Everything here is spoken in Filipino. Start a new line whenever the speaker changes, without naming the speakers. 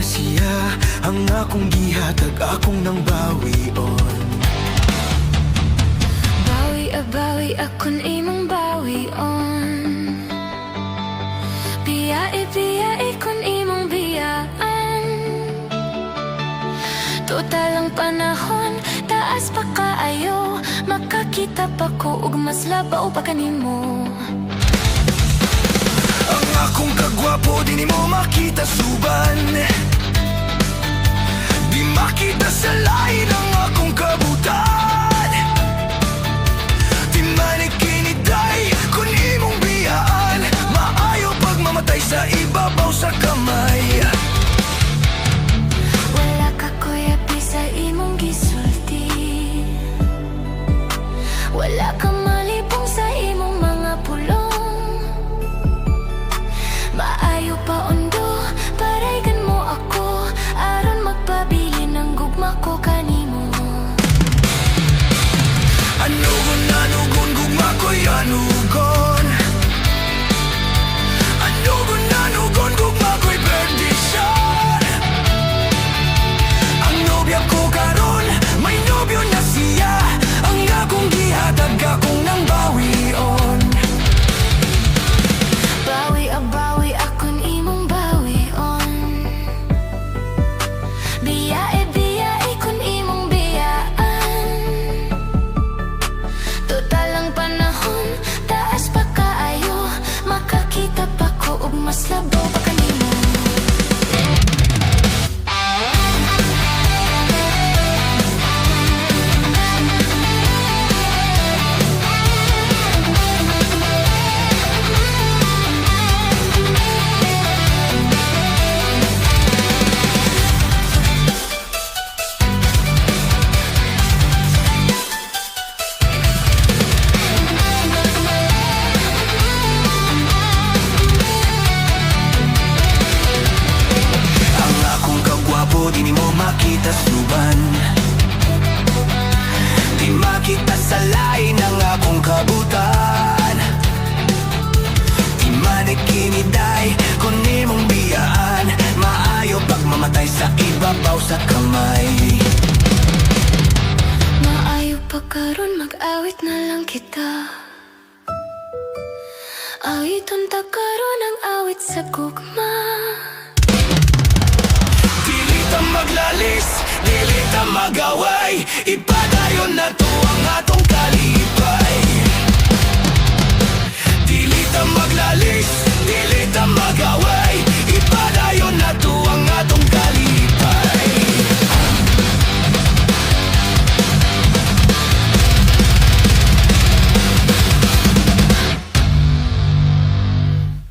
siya ang akong gihatag, akong nang bawion.
Bawi a bawi akon imong bawion. Biyae kun imong biyaan. Total ang panahon, taas pa kaayo. Makakita pa ko ug mas labaw pa kanimo.
Ang akong kagwapo di nimo makita suban. Di makita sa lain ang akong kabutan. Di manikiniday kun imong biyaan. Maayo pagmamatay sa ibabaw sa kamay.
Wala ka kuyapi sa imong gisulti. Wala ka malipong sa imong mga pulong. Maayo pa undo, paraygan mo ako aron magpabili ng gugma ko kanimo.
Anugon, anugon, gugma ko'y anugon. Anugon, anugon, gugma ko'y perdisyon. Ang nobya ko karon, may nobyo na siya. Ang akong gihatag, akong nang bawion.
Bawi a bawi akon imong bawion. Biyae kun imong biyaan. Total ang panahon, taas pa kaayo. Makakita pa ko ug mas labaw pa kanimo.
Di nimo makita suban. Di makita sa lain ang akong kabutan. Di manikiniday kung imong biyaan. Maayo pagmamatay sa ibabaw sa kamay.
Maayo pa karon mag-awit na lang kita. Awiton ta karon ang awit sa gugma.
Dili ta maglalis, dili ta magaway. Ipadayon na to ang atong kalipay. Dili ta maglalis,